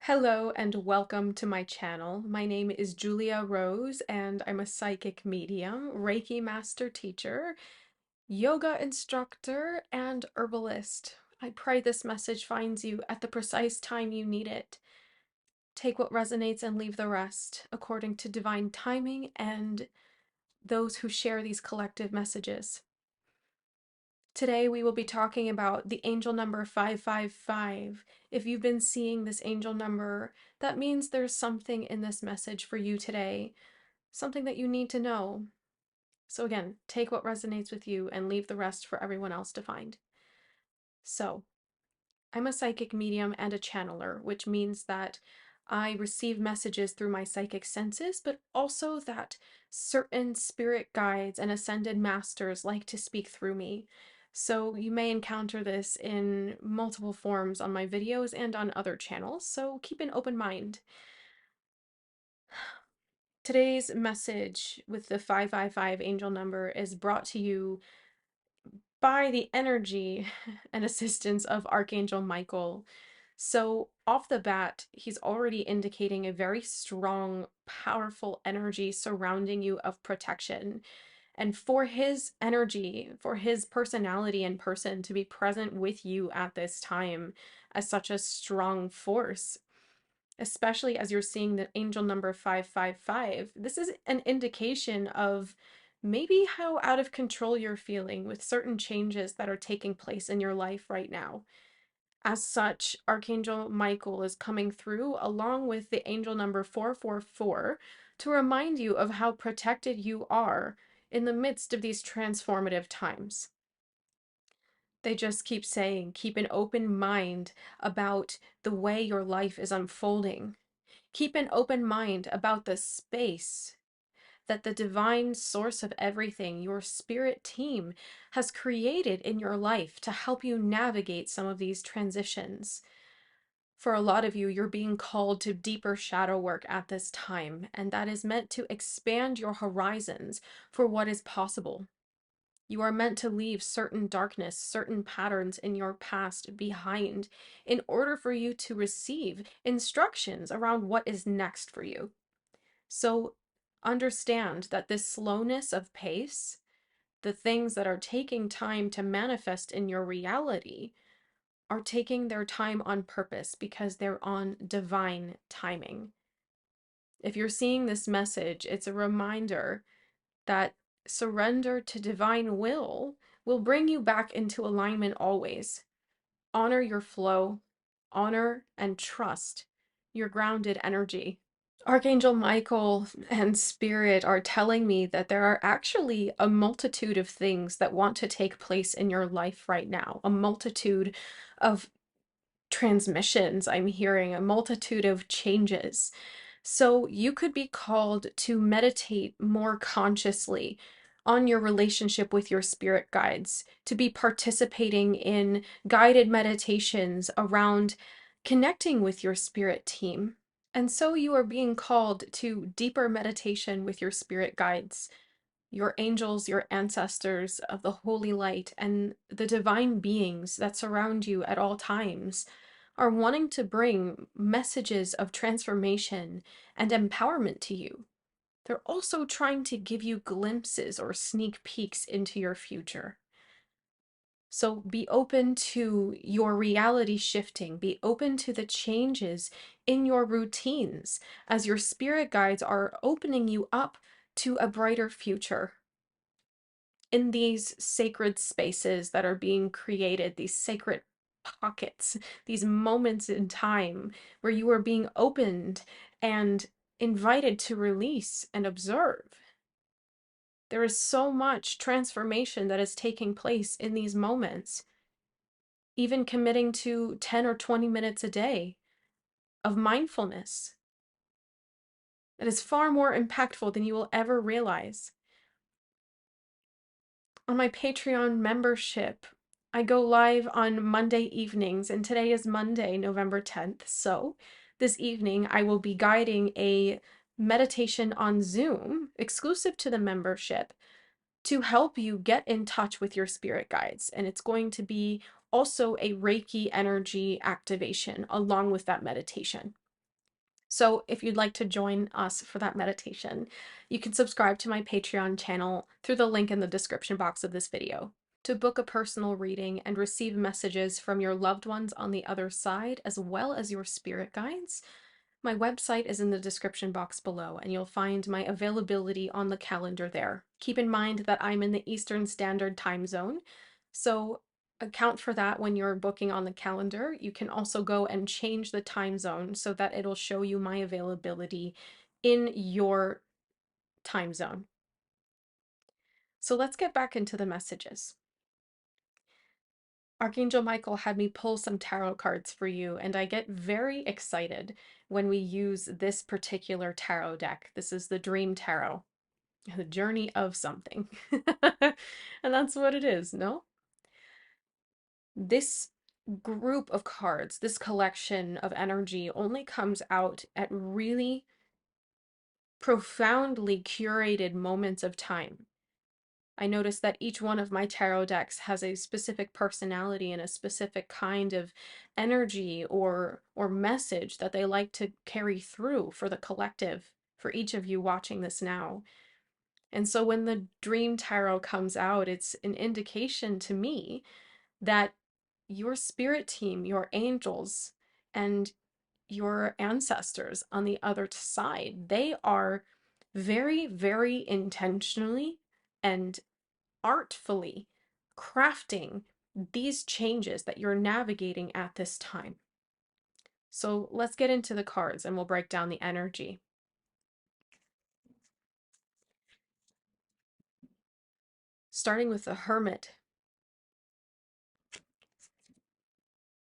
Hello and welcome to my channel. My name is Julia Rose and I'm a psychic medium, Reiki master teacher, yoga instructor, and herbalist. I pray this message finds you at the precise time you need it. Take what resonates and leave the rest, according to divine timing and those who share these collective messages. Today we will be talking about the angel number 555. If you've been seeing this angel number, that means there's something in this message for you today, something that you need to know. So again, take what resonates with you and leave the rest for everyone else to find. So, I'm a psychic medium and a channeler, which means that I receive messages through my psychic senses, but also that certain spirit guides and ascended masters like to speak through me. So you may encounter this in multiple forms on my videos and on other channels, so keep an open mind. Today's message with the 555 angel number is brought to you by the energy and assistance of Archangel Michael. So off the bat, he's already indicating a very strong, powerful energy surrounding you of protection. And for his energy, for his personality and person to be present with you at this time as such a strong force, especially as you're seeing the angel number 555, this is an indication of maybe how out of control you're feeling with certain changes that are taking place in your life right now. As such, Archangel Michael is coming through along with the angel number 444 to remind you of how protected you are in the midst of these transformative times. They just keep saying, keep an open mind about the way your life is unfolding. Keep an open mind about the space that the divine source of everything, your spirit team, has created in your life to help you navigate some of these transitions. For a lot of you, you're being called to deeper shadow work at this time, and that is meant to expand your horizons for what is possible. You are meant to leave certain darkness, certain patterns in your past behind in order for you to receive instructions around what is next for you. So understand that this slowness of pace, the things that are taking time to manifest in your reality, are taking their time on purpose because they're on divine timing. If you're seeing this message, it's a reminder that surrender to divine will bring you back into alignment always. Honor your flow, honor and trust your grounded energy. Archangel Michael and Spirit are telling me that there are actually a multitude of things that want to take place in your life right now, a multitude of transmissions I'm hearing, a multitude of changes. So you could be called to meditate more consciously on your relationship with your spirit guides, to be participating in guided meditations around connecting with your spirit team. And so you are being called to deeper meditation with your spirit guides, your angels, your ancestors of the holy light, and the divine beings that surround you at all times are wanting to bring messages of transformation and empowerment to you. They're also trying to give you glimpses or sneak peeks into your future. So be open to your reality shifting, be open to the changes in your routines as your spirit guides are opening you up to a brighter future. In these sacred spaces that are being created, these sacred pockets, these moments in time where you are being opened and invited to release and observe. There is so much transformation that is taking place in these moments. Even committing to 10 or 20 minutes a day of mindfulness. That is far more impactful than you will ever realize. On my Patreon membership, I go live on Monday evenings, and today is Monday, November 10th. So this evening, I will be guiding a meditation on Zoom exclusive to the membership to help you get in touch with your spirit guides. And it's going to be also a Reiki energy activation along with that meditation. So if you'd like to join us for that meditation, you can subscribe to my Patreon channel through the link in the description box of this video. To book a personal reading and receive messages from your loved ones on the other side, as well as your spirit guides, my website is in the description box below, and you'll find my availability on the calendar there. Keep in mind that I'm in the Eastern Standard Time Zone, so account for that when you're booking on the calendar. You can also go and change the time zone so that it'll show you my availability in your time zone. So let's get back into the messages. Archangel Michael had me pull some tarot cards for you, and I get very excited when we use this particular tarot deck. This is the Dream Tarot, the journey of something. And that's what it is, no? This group of cards, this collection of energy only comes out at really profoundly curated moments of time. I noticed that each one of my tarot decks has a specific personality and a specific kind of energy or message that they like to carry through for the collective, for each of you watching this now. And so when the Dream Tarot comes out, it's an indication to me that your spirit team, your angels, and your ancestors on the other side, they are very, very intentionally and artfully crafting these changes that you're navigating at this time. So let's get into the cards and we'll break down the energy. Starting with the Hermit,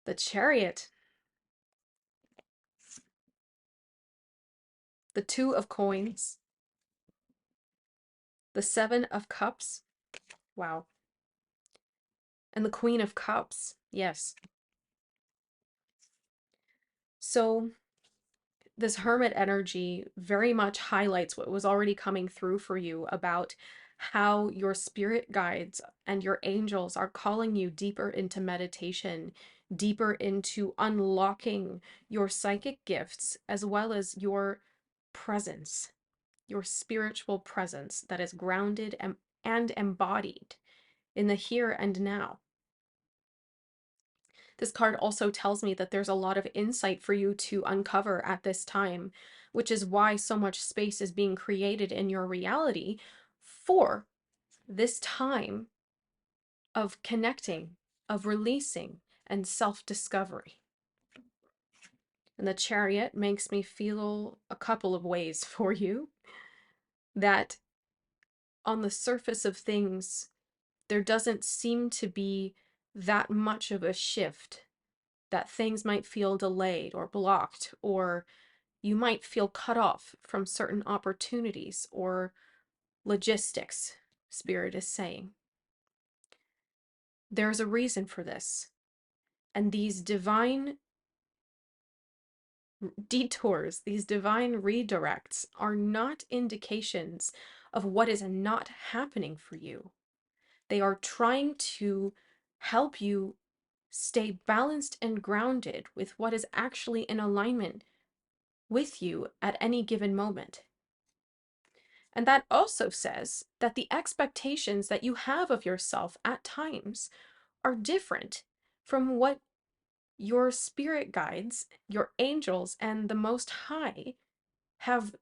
the Chariot, the Two of Coins, the Seven of Cups, wow, and the Queen of Cups, yes. So this Hermit energy very much highlights what was already coming through for you about how your spirit guides and your angels are calling you deeper into meditation, deeper into unlocking your psychic gifts, as well as your presence, your spiritual presence that is grounded and embodied in the here and now. This card also tells me that there's a lot of insight for you to uncover at this time, which is why so much space is being created in your reality for this time of connecting, of releasing, and self-discovery. And the Chariot makes me feel a couple of ways for you. That on the surface of things, there doesn't seem to be that much of a shift, that things might feel delayed or blocked, or you might feel cut off from certain opportunities or logistics, Spirit is saying. There's a reason for this. And these divine detours, these divine redirects are not indications of what is not happening for you. They are trying to help you stay balanced and grounded with what is actually in alignment with you at any given moment. And that also says that the expectations that you have of yourself at times are different from what your spirit guides, your angels, and the Most High have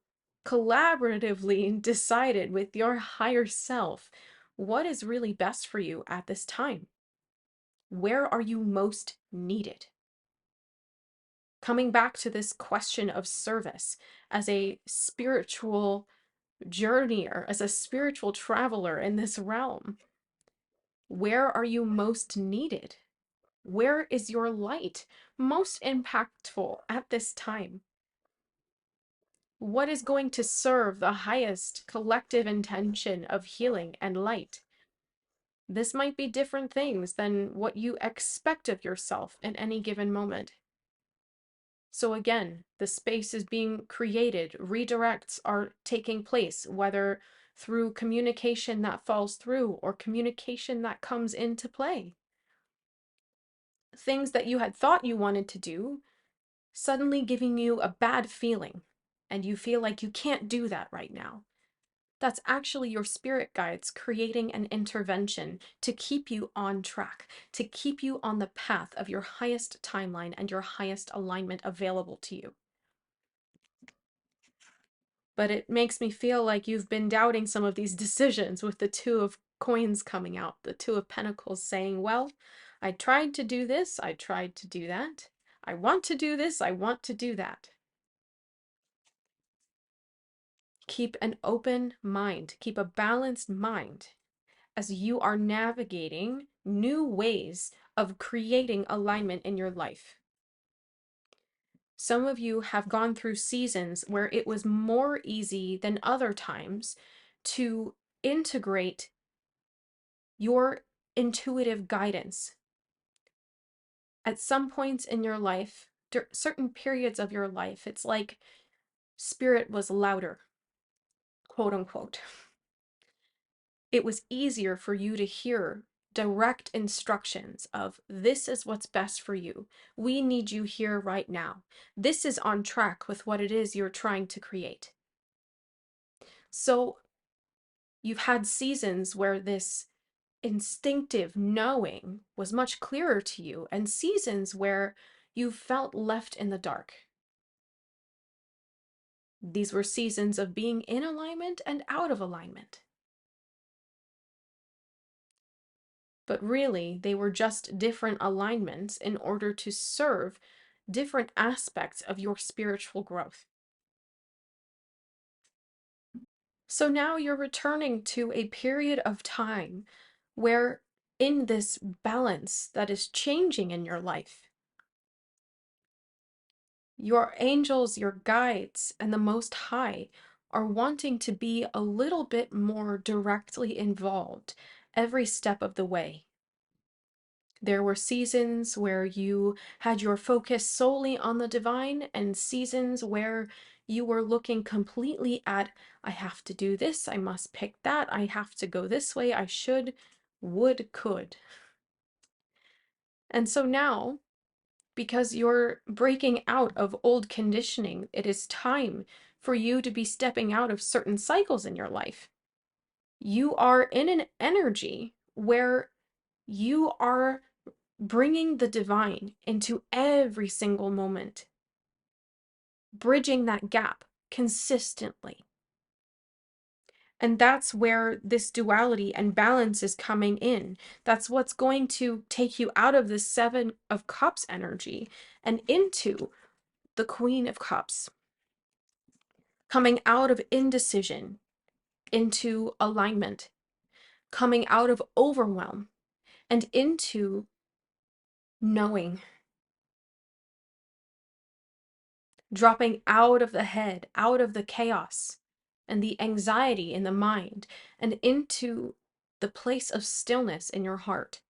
collaboratively decided with your higher self what is really best for you at this time. Where are you most needed? Coming back to this question of service as a spiritual journeyer, as a spiritual traveler in this realm, where are you most needed? Where is your light most impactful at this time? What is going to serve the highest collective intention of healing and light? This might be different things than what you expect of yourself in any given moment. So again, the space is being created, redirects are taking place, whether through communication that falls through or communication that comes into play. Things that you had thought you wanted to do suddenly giving you a bad feeling and you feel like you can't do that right now, that's actually your spirit guides creating an intervention to keep you on track, to keep you on the path of your highest timeline and your highest alignment available to you. But it makes me feel like you've been doubting some of these decisions with the Two of Coins coming out, the Two of Pentacles saying, well, I tried to do this, I tried to do that. I want to do this, I want to do that. Keep an open mind, keep a balanced mind as you are navigating new ways of creating alignment in your life. Some of you have gone through seasons where it was more easy than other times to integrate your intuitive guidance. At some points in your life, certain periods of your life, it's like spirit was louder, quote unquote. It was easier for you to hear direct instructions of this is what's best for you. We need you here right now. This is on track with what it is you're trying to create. So you've had seasons where this instinctive knowing was much clearer to you, and seasons where you felt left in the dark. These were seasons of being in alignment and out of alignment. But really, they were just different alignments in order to serve different aspects of your spiritual growth. So now you're returning to a period of time where, in this balance that is changing in your life, your angels, your guides, and the Most High are wanting to be a little bit more directly involved every step of the way. There were seasons where you had your focus solely on the divine, and seasons where you were looking completely at, I have to do this, I must pick that, I have to go this way, I should, would, could. And so now, because you're breaking out of old conditioning, it is time for you to be stepping out of certain cycles in your life. You are in an energy where you are bringing the divine into every single moment, bridging that gap consistently. And that's where this duality and balance is coming in. That's what's going to take you out of the Seven of Cups energy and into the Queen of Cups, coming out of indecision into alignment, coming out of overwhelm and into knowing, dropping out of the head, out of the chaos and the anxiety in the mind, and into the place of stillness in your heart,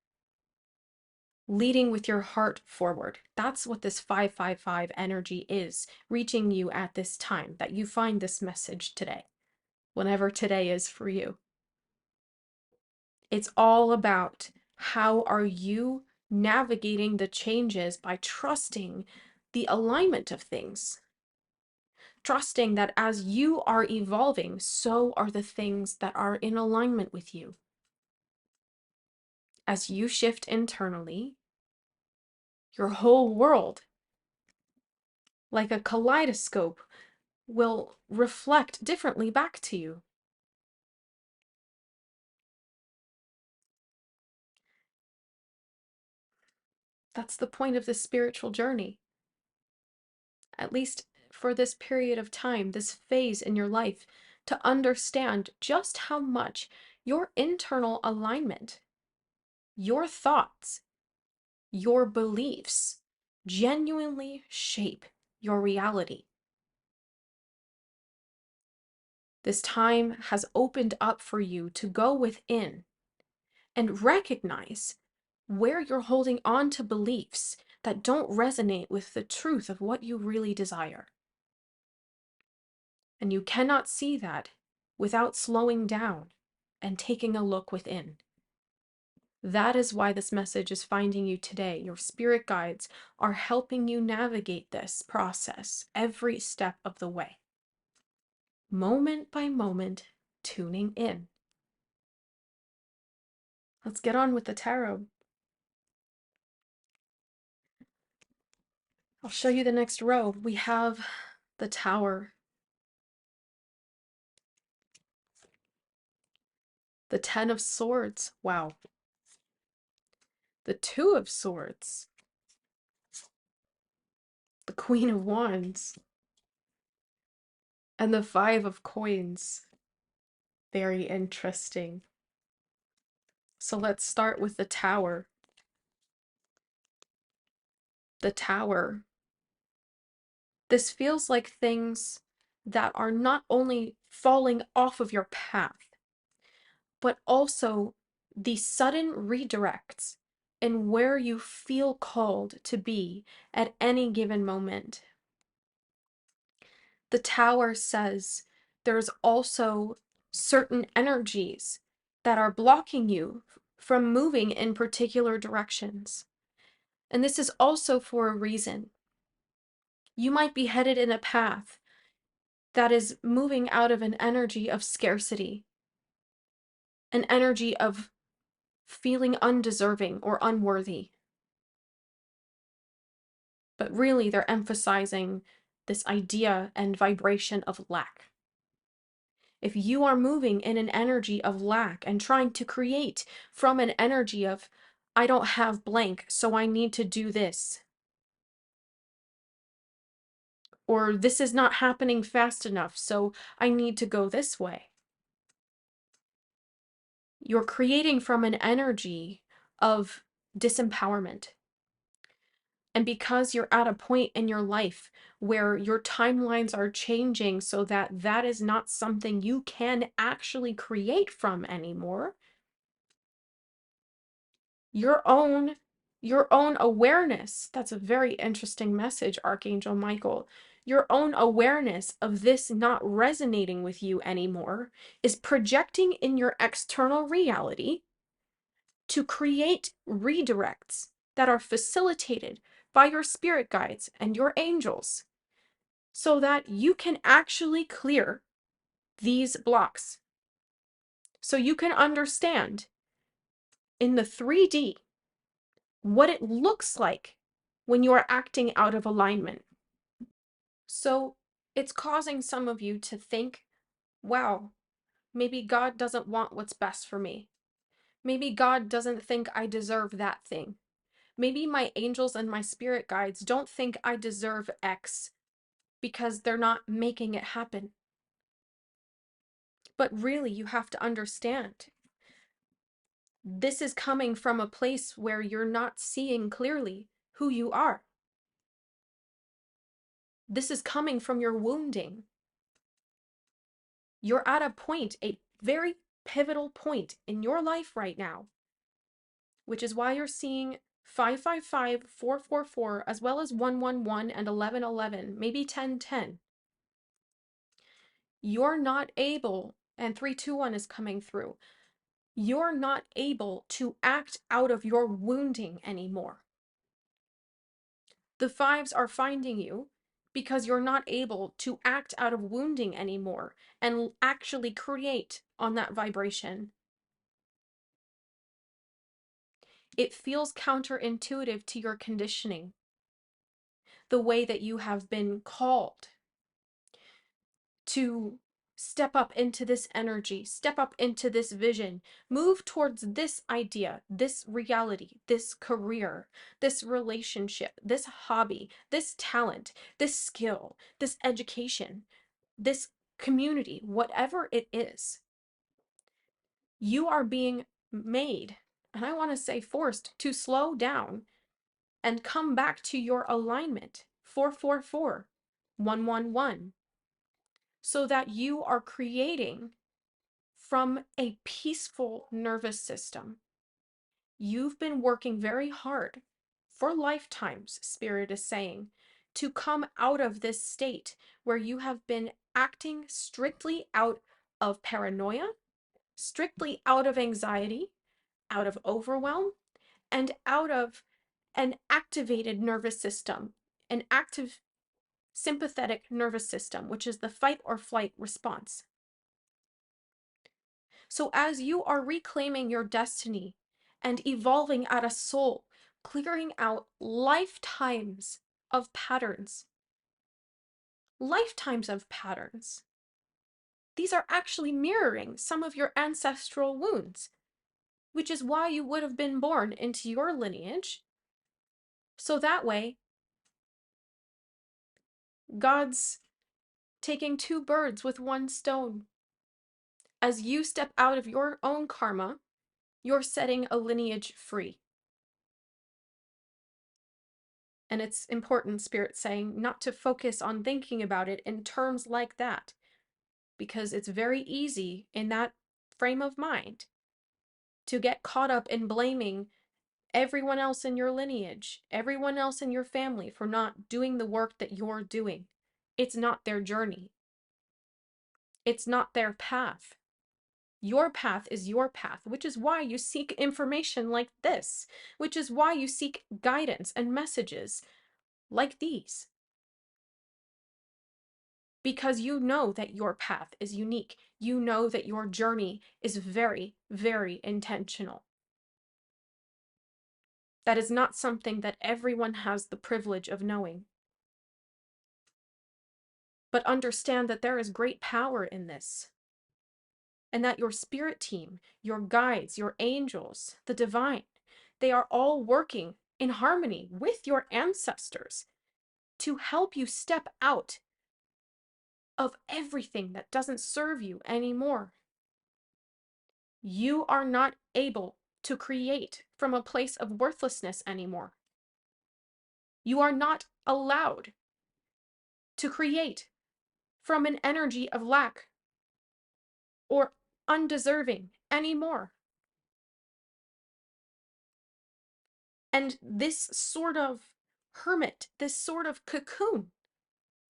leading with your heart forward. That's what this 555 energy is, reaching you at this time, that you find this message today, whenever today is for you. It's all about how are you navigating the changes by trusting the alignment of things. Trusting that as you are evolving, so are the things that are in alignment with you. As you shift internally, your whole world, like a kaleidoscope, will reflect differently back to you. That's the point of this spiritual journey. At least for this period of time, this phase in your life, to understand just how much your internal alignment, your thoughts, your beliefs genuinely shape your reality. This time has opened up for you to go within and recognize where you're holding on to beliefs that don't resonate with the truth of what you really desire. And you cannot see that without slowing down and taking a look within. That is why this message is finding you today. Your spirit guides are helping you navigate this process every step of the way, moment by moment, tuning in. Let's get on with the tarot. I'll show you the next row. We have the Tower, the Ten of Swords. Wow. The Two of Swords, the Queen of Wands, and the Five of Coins. Very interesting. So let's start with the Tower. The Tower. This feels like things that are not only falling off of your path, but also the sudden redirects in where you feel called to be at any given moment. The Tower says there's also certain energies that are blocking you from moving in particular directions. And this is also for a reason. You might be headed in a path that is moving out of an energy of scarcity, an energy of feeling undeserving or unworthy. But really, they're emphasizing this idea and vibration of lack. If you are moving in an energy of lack and trying to create from an energy of, I don't have blank, so I need to do this, or this is not happening fast enough, so I need to go this way. You're creating from an energy of disempowerment. And because you're at a point in your life where your timelines are changing so that that is not something you can actually create from anymore, your own awareness, that's a very interesting message, Archangel Michael. Your own awareness of this not resonating with you anymore is projecting in your external reality to create redirects that are facilitated by your spirit guides and your angels so that you can actually clear these blocks. So you can understand in the 3D what it looks like when you are acting out of alignment. So it's causing some of you to think, wow, maybe God doesn't want what's best for me. Maybe God doesn't think I deserve that thing. Maybe my angels and my spirit guides don't think I deserve X because they're not making it happen. But really, you have to understand, this is coming from a place where you're not seeing clearly who you are. This is coming from your wounding. You're at a point, a very pivotal point in your life right now, which is why you're seeing 555, 444, as well as 111 and 1111, maybe 1010. You're not able, and 321 is coming through, you're not able to act out of your wounding anymore. The fives are finding you because you're not able to act out of wounding anymore and actually create on that vibration. It feels counterintuitive to your conditioning, the way that you have been called to step up into this energy, step up into this vision, move towards this idea, this reality, this career, this relationship, this hobby, this talent, this skill, this education, this community, whatever it is. You are being made, and I want to say forced, to slow down and come back to your alignment, 444, 111, so that you are creating from a peaceful nervous system. You've been working very hard for lifetimes, Spirit is saying, to come out of this state where you have been acting strictly out of paranoia, strictly out of anxiety, out of overwhelm and out of an activated nervous system, an active sympathetic nervous system, which is the fight or flight response. So as you are reclaiming your destiny and evolving at a soul, clearing out lifetimes of patterns, these are actually mirroring some of your ancestral wounds, which is why you would have been born into your lineage. So that way, God's taking two birds with one stone. As you step out of your own karma, you're setting a lineage free. And it's important, Spirit saying, not to focus on thinking about it in terms like that, because it's very easy in that frame of mind to get caught up in blaming everyone else in your lineage, everyone else in your family for not doing the work that you're doing. It's not their journey. It's not their path. Your path is your path, which is why you seek information like this, which is why you seek guidance and messages like these. Because you know that your path is unique. You know that your journey is very, very intentional. That is not something that everyone has the privilege of knowing. But understand that there is great power in this. And that your spirit team, your guides, your angels, the divine, they are all working in harmony with your ancestors to help you step out of everything that doesn't serve you anymore. You are not able to create from a place of worthlessness anymore. You are not allowed to create from an energy of lack or undeserving anymore. And this sort of hermit, this sort of cocoon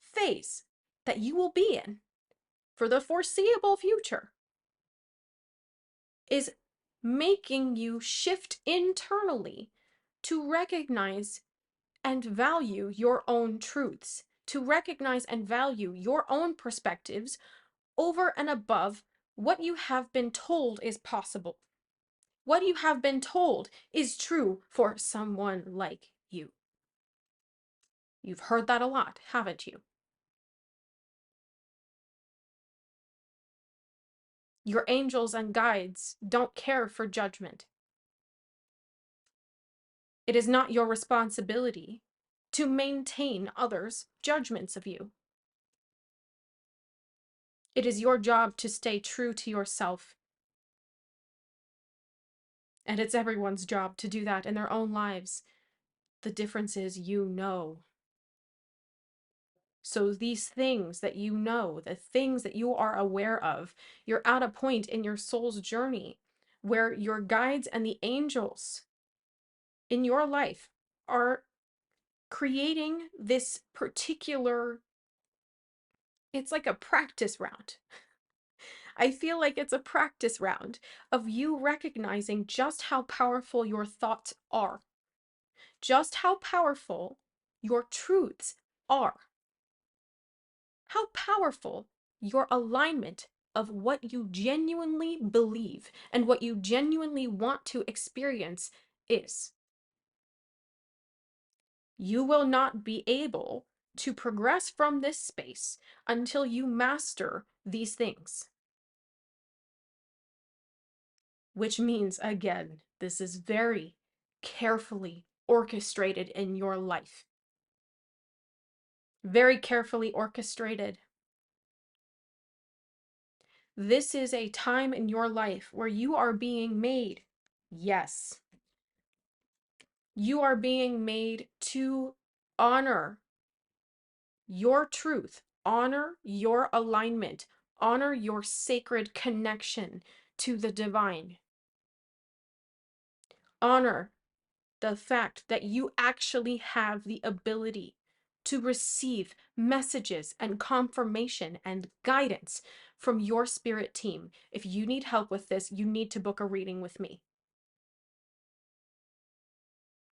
phase that you will be in for the foreseeable future is making you shift internally to recognize and value your own truths, to recognize and value your own perspectives over and above what you have been told is possible. What you have been told is true for someone like you. You've heard that a lot, haven't you? Your angels and guides don't care for judgment. It is not your responsibility to maintain others' judgments of you. It is your job to stay true to yourself. And it's everyone's job to do that in their own lives. The difference is you know. So these things that you know, the things that you are aware of, you're at a point in your soul's journey where your guides and the angels in your life are creating this particular, it's like a practice round. I feel like it's a practice round of you recognizing just how powerful your thoughts are, just how powerful your truths are, how powerful your alignment of what you genuinely believe and what you genuinely want to experience is. You will not be able to progress from this space until you master these things. Which means, again, this is very carefully orchestrated in your life. Very carefully orchestrated. This is a time in your life where you are being made, yes, you are being made to honor your truth, honor your alignment, honor your sacred connection to the divine. Honor the fact that you actually have the ability to receive messages and confirmation and guidance from your spirit team. If you need help with this, you need to book a reading with me.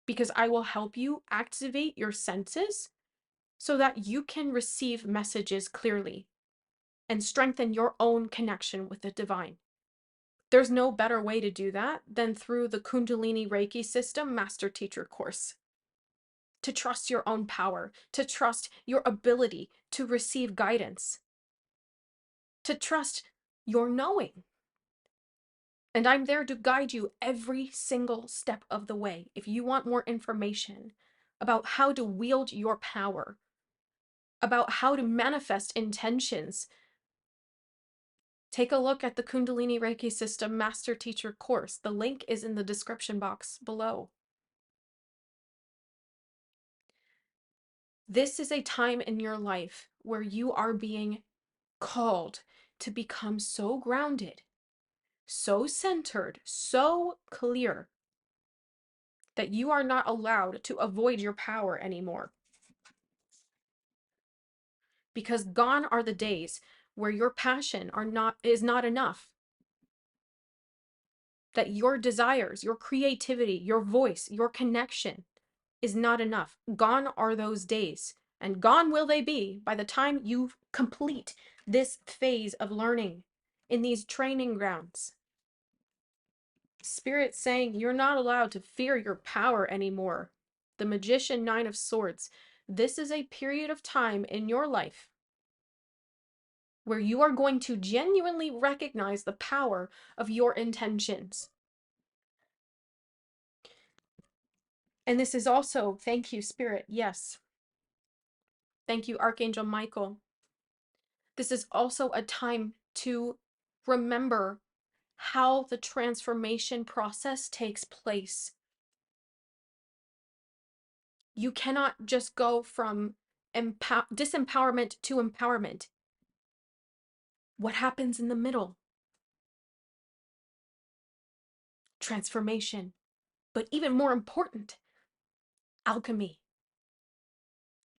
because I will help you activate your senses so that you can receive messages clearly and strengthen your own connection with the divine. There's no better way to do that than through the Kundalini Reiki System Master Teacher course. To trust your own power, to trust your ability to receive guidance, to trust your knowing. And I'm there to guide you every single step of the way. If you want more information about how to wield your power, about how to manifest intentions, take a look at the Kundalini Reiki System Master Teacher course. The link is in the description box below. This is a time in your life where you are being called to become so grounded, so centered, so clear that you are not allowed to avoid your power anymore. Because gone are the days where your passion is not enough. That your desires, your creativity, your voice, your connection is not enough. Gone are those days, and gone will they be by the time you complete this phase of learning in these training grounds. Spirit saying you're not allowed to fear your power anymore. The Magician, Nine of Swords. This is a period of time in your life where you are going to genuinely recognize the power of your intentions. And this is also, thank you, Spirit, yes. Thank you, Archangel Michael. This is also a time to remember how the transformation process takes place. You cannot just go from disempowerment to empowerment. What happens in the middle? Transformation. But even more important, alchemy.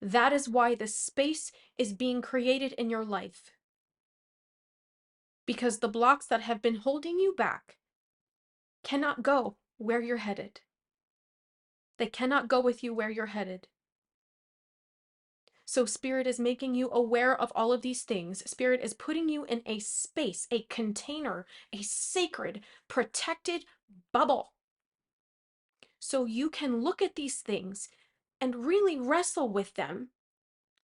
That is why this space is being created in your life. Because the blocks that have been holding you back cannot go where you're headed. They cannot go with you where you're headed. So Spirit is making you aware of all of these things. Spirit is putting you in a space, a container, a sacred, protected bubble. So you can look at these things and really wrestle with them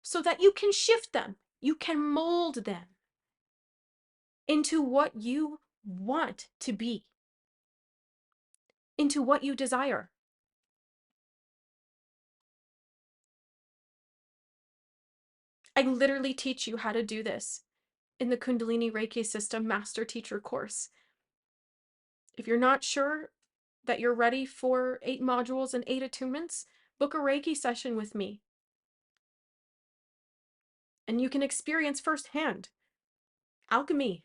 so that you can shift them. You can mold them into what you want to be, into what you desire. I literally teach you how to do this in the Kundalini Reiki System Master Teacher course. If you're not sure that you're ready for 8 modules and 8 attunements, book a Reiki session with me. And you can experience firsthand alchemy,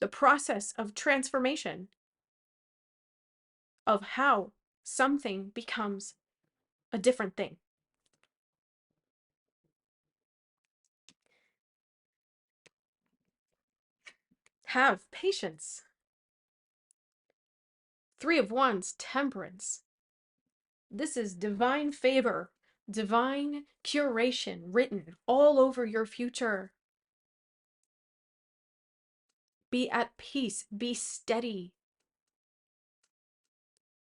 the process of transformation, of how something becomes a different thing. Have patience. 3 of Wands, temperance. This is divine favor, divine curation written all over your future. Be at peace, be steady,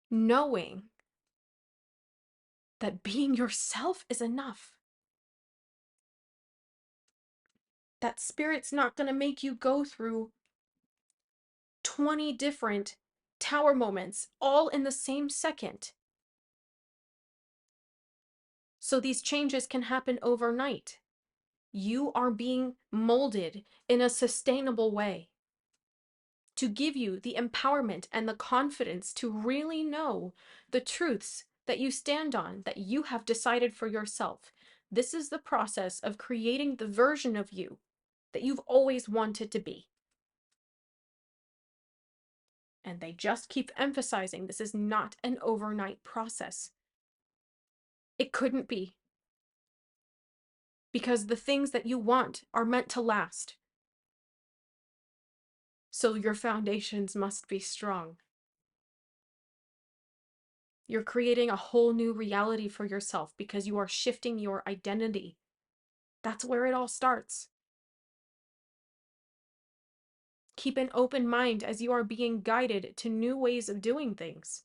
knowing that being yourself is enough. That Spirit's not going to make you go through 20 different tower moments all in the same second. So these changes can happen overnight. You are being molded in a sustainable way to give you the empowerment and the confidence to really know the truths that you stand on, that you have decided for yourself. This is the process of creating the version of you that you've always wanted to be. And they just keep emphasizing this is not an overnight process. It couldn't be. Because the things that you want are meant to last. So your foundations must be strong. You're creating a whole new reality for yourself because you are shifting your identity. That's where it all starts. Keep an open mind as you are being guided to new ways of doing things.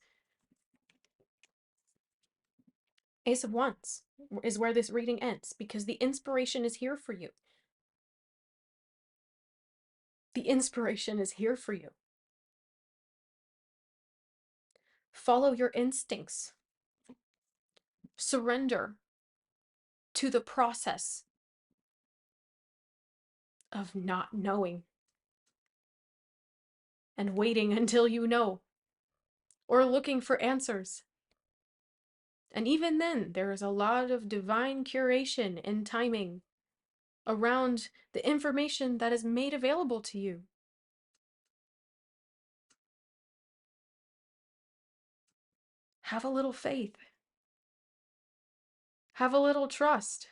Ace of Wands is where this reading ends because the inspiration is here for you. The inspiration is here for you. Follow your instincts. Surrender to the process of not knowing and waiting until you know, or looking for answers. And even then, there is a lot of divine curation and timing around the information that is made available to you. Have a little faith. Have a little trust.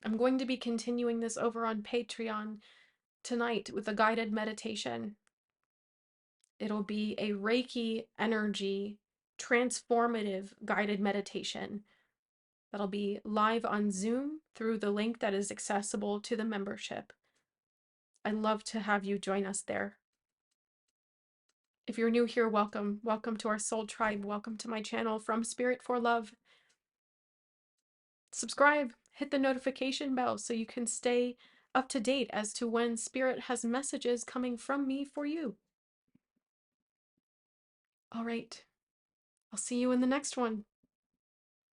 I'm going to be continuing this over on Patreon tonight with a guided meditation. It'll be a Reiki energy transformative guided meditation that'll be live on Zoom through the link that is accessible to the membership. I'd love to have you join us there. If you're new here, welcome. Welcome to our soul tribe. Welcome to my channel, From Spirit for Love. Subscribe, hit the notification bell so you can stay up to date as to when Spirit has messages coming from me for you. All right. I'll see you in the next one.